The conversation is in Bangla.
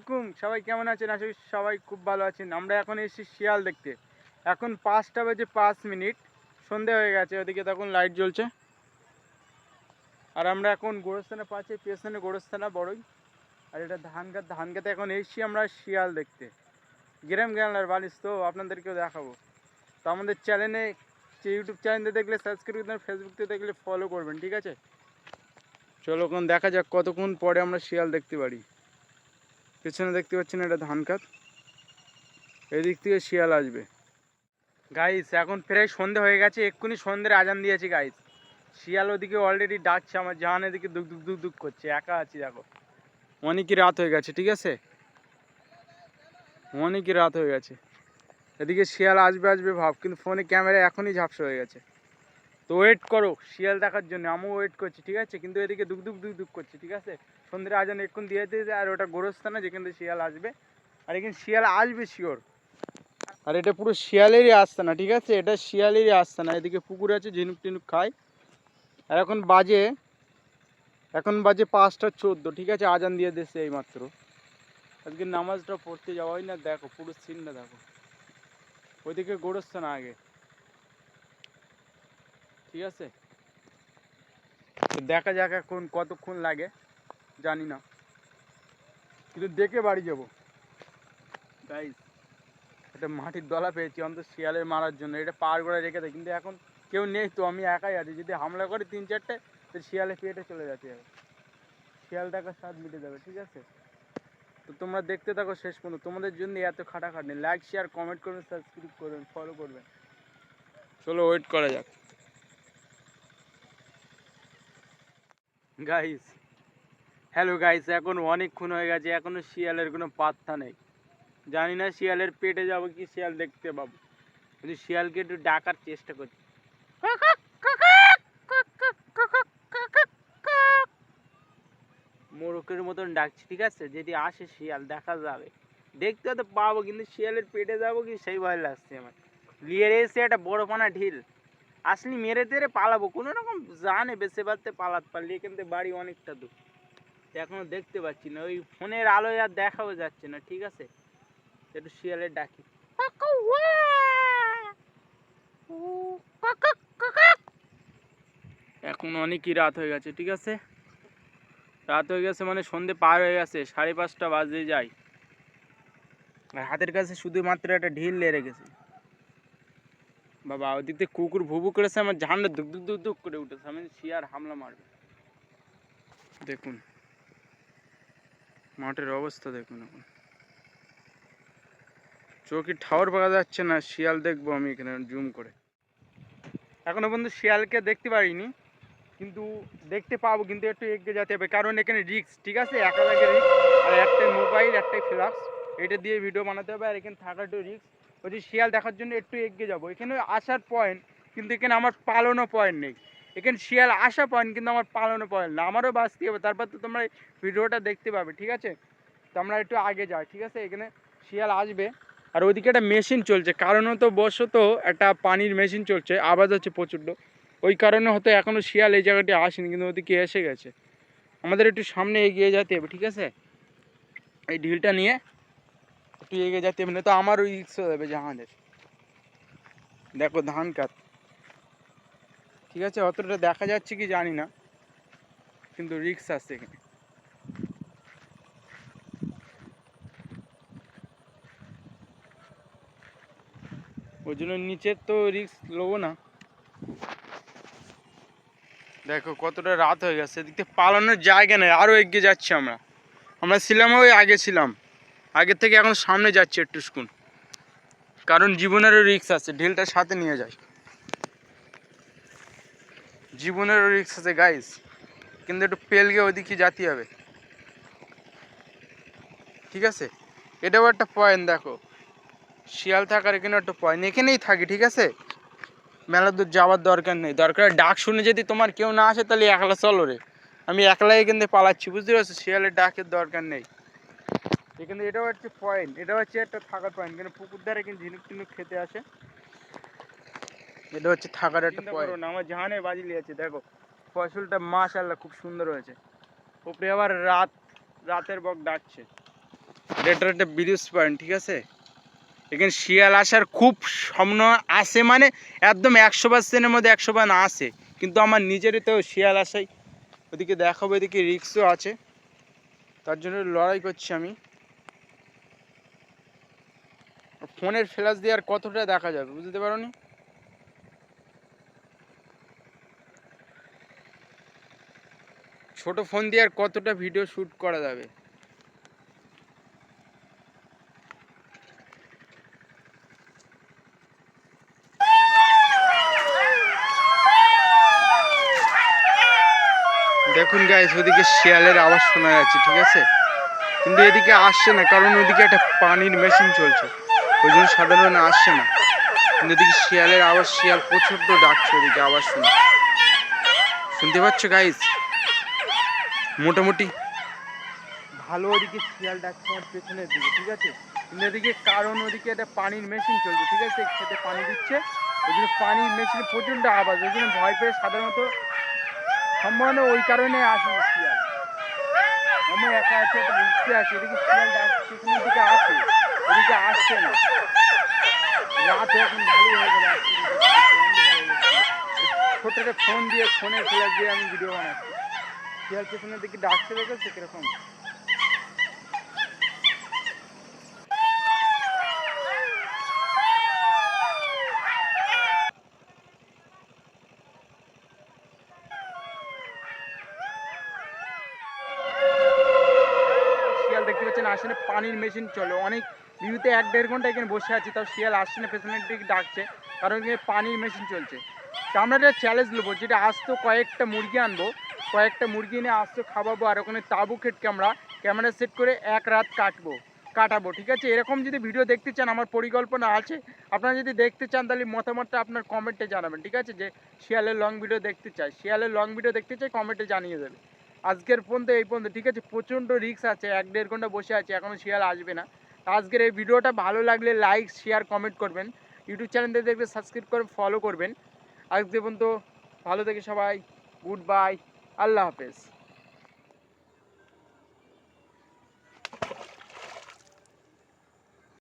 আলাইকুম, সবাই কেমন আছেন? আশা করি সবাই খুব ভালো আছেন। আমরা এখন এসেছি শিয়াল দেখতে। এখন 5টা বেজে 5 মিনিট, সন্ধে হয়ে গেছে। ওদিকে তখন লাইট জ্বলছে। আর আমরা এখন গোরস্থানে পাচ্ছি, পেছনে গোরস্থানা বড়ই। আর এটা ধান খেতে এখন এসেছি আমরা শিয়াল দেখতে। গ্রাম গ্যাংলার বালিশ তো আপনাদেরকেও দেখাবো। তো আমাদের চ্যানেলে ইউটিউব চ্যানেলে দেখলে সাবস্ক্রাইব করবেন, ফেসবুকতে দেখলে ফলো করবেন, ঠিক আছে? চলো এখন দেখা যাক কতক্ষণ পরে আমরা শিয়াল দেখতে পারি। পেছনে দেখতে পাচ্ছেন এটা ধান খেত, এদিক থেকে শিয়াল আসবে। গাইস এখন প্রায় সন্ধে হয়ে গেছে, এক্ষুনি সন্ধ্যের আজান দিয়েছি গাইস। শিয়াল ওদিকে অলরেডি ডাকছে, আমার জাহান এদিকে দুক দুক দুক দুক করছে। একা আছি দেখো, অনেকই রাত হয়ে গেছে, ঠিক আছে? অনেকই রাত হয়ে গেছে। এদিকে শিয়াল আসবে আসবে ভাব, কিন্তু ফোনে ক্যামেরা এখনই ঝাপসা হয়ে গেছে। তো ওয়েট করো শিয়াল দেখার জন্য, আমিও ওয়েট করছি, ঠিক আছে? কিন্তু এদিকে দুক দুক দুক দুক করছে, ঠিক আছে? সন্ধ্যের আজান এক্ষুনি দিয়ে দিয়েছে। আর ওটা গোরস্থানে যেখান থেকে শিয়াল আসবে, আর এখানে শিয়াল আসবে শিওর। আর এটা পুরো শিয়ালেরই আস্তানা, ঠিক আছে? এটা শিয়ালেরই আস্তানা। এদিকে পুকুর আছে, ঝিনুক টিনুক খায়। আর এখন বাজে 5টা 14, ঠিক আছে? আজান দিয়ে দিচ্ছে এইমাত্র। আজকে নামাজটা পড়তে যাওয়া হয় না। দেখো পুরো সিনটা দেখো, ওইদিকে গোরস্থান আগে, ঠিক আছে? তো দেখা যাক এখন কতক্ষণ লাগে জানি না, কিন্তু দেখে বাড়ি যাবো গাইস। একটা মাটির দলা পেয়েছি অন্তত শিয়ালের মারার জন্য, এটা পার করে রেখে দেয়, কিন্তু এখন কেউ নেই তো, আমি একাই আছি। যদি হামলা করে 3-4টে, তো শিয়ালে পেটে চলে যাচ্ছে, শিয়াল দেখার স্বাদ মিটে যাবে, ঠিক আছে? তো তোমরা দেখতে থাকো শেষ পর্যন্ত, তোমাদের জন্য এত খাটাখাটনি। লাইক শেয়ার কমেন্ট করবেন, সাবস্ক্রাইব করবেন, ফলো করবেন। চলো ওয়েট করা যাক গাইস। হ্যালো গাইস, এখন অনেকক্ষণ হয়ে গেছে, এখনো শিয়ালের কোনো পাত্তা নেই। জানি না শিয়ালের পেটে যাবো কি শিয়াল দেখতে পাবো, কিন্তু শিয়ালকে একটু ডাকার চেষ্টা করছি। মোরকের মতন ডাকছি, ঠিক আছে? যদি আসে শিয়াল দেখা যাবে, দেখতে তো পাবো, কিন্তু শিয়ালের পেটে যাবো কি সেই ভয় লাগছে আমার। নিয়ে এসে একটা বড় পানা ঢিল, আসলি মেরে তেরে পালাবো কোনো রকম, জানে বেঁচে বাঁচতে পালাতে পারলি। এখান থেকে বাড়ি অনেকটা দূর, এখনো দেখতে পাচ্ছি না, ওই ফোনের আলোয় আর দেখাও যাচ্ছে না, ঠিক আছে? একটু শিয়ালের ডাকি। এখন অনেকই রাত হয়ে গেছে, ঠিক আছে? রাত হয়ে গেছে মানে সন্ধে পার হয়ে গেছে, 5:30 বাজে যায়। আর হাতের কাছে শুধুমাত্র একটা ঢিল লেগে গেছে। বাবা ওদিক থেকে কুকুর ভুবু করেছে, আমার ঝান্ডা দুক দুক দুক দুক করে উঠেছে। আমি শিয়ার হামলা মারবে। দেখুন মাঠের অবস্থা দেখুন, এখন চোখে ঠাওর পাওয়া যাচ্ছে না। শিয়াল দেখবো আমি এখানে জুম করে। এখনো পর্যন্ত শিয়ালকে দেখতে পারিনি, কিন্তু দেখতে পাবো, কিন্তু একটু এগিয়ে যেতে হবে, কারণ এখানে রিস্ক, ঠিক আছে? একা জায়গায় রিস্ক, আর একটাই মোবাইল একটাই ফ্ল্যাশ, এটা দিয়ে ভিডিও বানাতে হবে। আর এখানে থাকা একটু রিস্ক। ওই যে শিয়াল দেখার জন্য একটু এগিয়ে যাবো, এখানে আসার পয়েন্ট, কিন্তু এখানে আমার পালানো পয়েন্ট নেই। এখানে শিয়াল আসা পয়েন্ট, কিন্তু আমার পালানো পয়েন্ট না। আমারও বাঁচতে হবে, তারপর তো তোমরা ভিডিওটা দেখতে পাবে, ঠিক আছে? তো আমরা একটু আগে যাই, ঠিক আছে? এখানে শিয়াল আসবে। আর ওইদিকে একটা মেশিন চলছে, কারণত বশত একটা পানির মেশিন চলছে, আওয়াজ হচ্ছে প্রচণ্ড। ওই কারণে হয়তো এখনও শিয়াল এই জায়গাটি আসেনি, কিন্তু ওদিকে এসে গেছে। আমাদের একটু সামনে এগিয়ে যেতে হবে, ঠিক আছে? এই ঢিলটা নিয়ে একটু এগিয়ে যেতে হবে, না তো আমারও রিস্ক হয়ে যাবে জাহাজের। দেখো ধান কাট, ঠিক আছে? অতটা দেখা যাচ্ছে কি জানি না, কিন্তু রিস্ক আসছে এখানে। ওই জন্য নিচের তো রিস্ক নেবো না। দেখো কতটা রাত হয়ে গেছে, এদিক থেকে পালানোর জায়গা নেই, আরও এগিয়ে যাচ্ছি আমরা। আমরা ছিলাম ওই আগে ছিলাম, আগের থেকে এখন সামনে যাচ্ছি একটু স্কুন, কারণ জীবনেরও রিস্ক আছে। ঢিলটা সাথে নিয়ে যাই, জীবনেরও রিস্ক আছে গাইস, কিন্তু একটু পেলগে ওইদিকে যেতে হবে, ঠিক আছে? এটাও একটা পয়েন্ট। দেখো শিয়াল থাকার এখানে একটা পয়েন্ট, এখানেই থাকি, ঠিক আছে? মেলা দূর যাওয়ার দরকার নেই। দরকার ডাক শুনে যদি তোমার কেউ না আসে, তাহলে একলা চলো রে। আমি একলাই এখান থেকে পালাচ্ছি, বুঝতে পারছো? শিয়ালের ডাকের দরকার নেই এখানে। এটাও হচ্ছে পয়েন্ট, এটা হচ্ছে একটা থাকার পয়েন্ট, কিন্তু পুকুর ধারে কিন্তু ঝিনুক টিনুক খেতে আসে। এটা হচ্ছে থাকার একটা পয়েন্ট। আমার জাহানে বাজি লিয়েছে, দেখো ফসলটা মাশাআল্লাহ খুব সুন্দর হয়েছে। উপরে আবার রাতের বক ডাকছে। এটা একটা ব্রিজ পয়েন্ট, ঠিক আছে। এখানে শিয়াল আসার খুব সম্ভাবনা আছে, মানে একদম 100%-এর মধ্যে 100% আসে, কিন্তু আমার নিজেরই তো শিয়াল আসাই ওদিকে দেখাবো, এদিকে রিক্সও আছে, তার জন্য লড়াই করছি আমি। ফোনের ফ্ল্যাশ দিয়ে আর কতটা দেখা যাবে বুঝতে পারো নি। ছোট ফোন দিয়ে আর কতটা ভিডিও শ্যুট করা যাবে। দেখুন গাইস, ওদিকে শিয়ালের আওয়াজ শোনা যাচ্ছে, ঠিক আছে, কিন্তু এদিকে আসছে না, কারণ ওদিকে একটা পানির মেশিন চলছে, ওই জন্য সাধারণ আসছে না। কিন্তু এদিকে শিয়ালের আওয়াজ, শিয়াল প্রচণ্ড ডাকছে ওদিকে, আওয়াজ শুনতে পাচ্ছ গাইস? মোটামুটি ভালো ওদিকে শিয়াল ডাকছে আমার পেছনের দিকে, ঠিক আছে, কিন্তু এদিকে কারণ ওদিকে একটা পানির মেশিন চলছে, ঠিক আছে, খেতে পানি দিচ্ছে, ওই জন্য পানির মেশিনে প্রচণ্ড আওয়াজ, ওই জন্য ভয় পেয়ে সাধারণত সম্ভাবনা ওই কারণে আসে না শিয়াল। আমি একা আছে, একটা বুঝতে আসি, এদিকে শিয়াল ডাকছে পেছনের দিকে আছে, ওদিকে আসছে না। রাত এখন ভালোই হয়ে গেলে আসছে, ছোট একটা ফোন দিয়ে, ফোনের ফ্ল্যাশ দিয়ে আমি ভিডিও বানাচ্ছি। শিয়াল পেছনের দিকে ডাকছে, দেখেছে কিরকম। শিয়াল দেখতে পাচ্ছেন আসে না, পানির মেশিন চলে, অনেক ভিউতে 1-1.5 ঘন্টা এখানে বসে আছি, তাও শিয়াল আসছে না, পেছনের দিকে ডাকছে, কারণ এখানে পানির মেশিন চলছে। তা আমরা একটা চ্যালেঞ্জ নেবো, যেটা আসতো কয়েকটা মুরগি আনবো, কয়েকটা মুরগি এনে আসতো খাওয়াবো, আর ওখানে তাঁবু খেটকে আমরা ক্যামেরা সেট করে এক রাত কাটাবো, ঠিক আছে। এরকম যদি ভিডিও দেখতে চান, আমার পরিকল্পনা আছে, আপনারা যদি দেখতে চান তাহলে মতামতটা আপনার কমেন্টে জানাবেন, ঠিক আছে, যে শিয়ালের লং ভিডিও দেখতে চাই, শিয়ালের লং ভিডিও দেখতে চাই, কমেন্টে জানিয়ে দেবে। আজকের পর্যন্ত এই পর্যন্ত, ঠিক আছে, প্রচণ্ড রিস্ক আছে, 1-1.5 ঘন্টা বসে আছে, এখনও শিয়াল আসবে না। আজকের এই ভিডিওটা ভালো লাগলে লাইক শেয়ার কমেন্ট করবেন, ইউটিউব চ্যানেলটা দেখবে সাবস্ক্রাইব করে ফলো করবেন। আজকে পর্যন্ত ভালো থেকে সবাই, গুড বাই, আল্লাহ হাফেজ।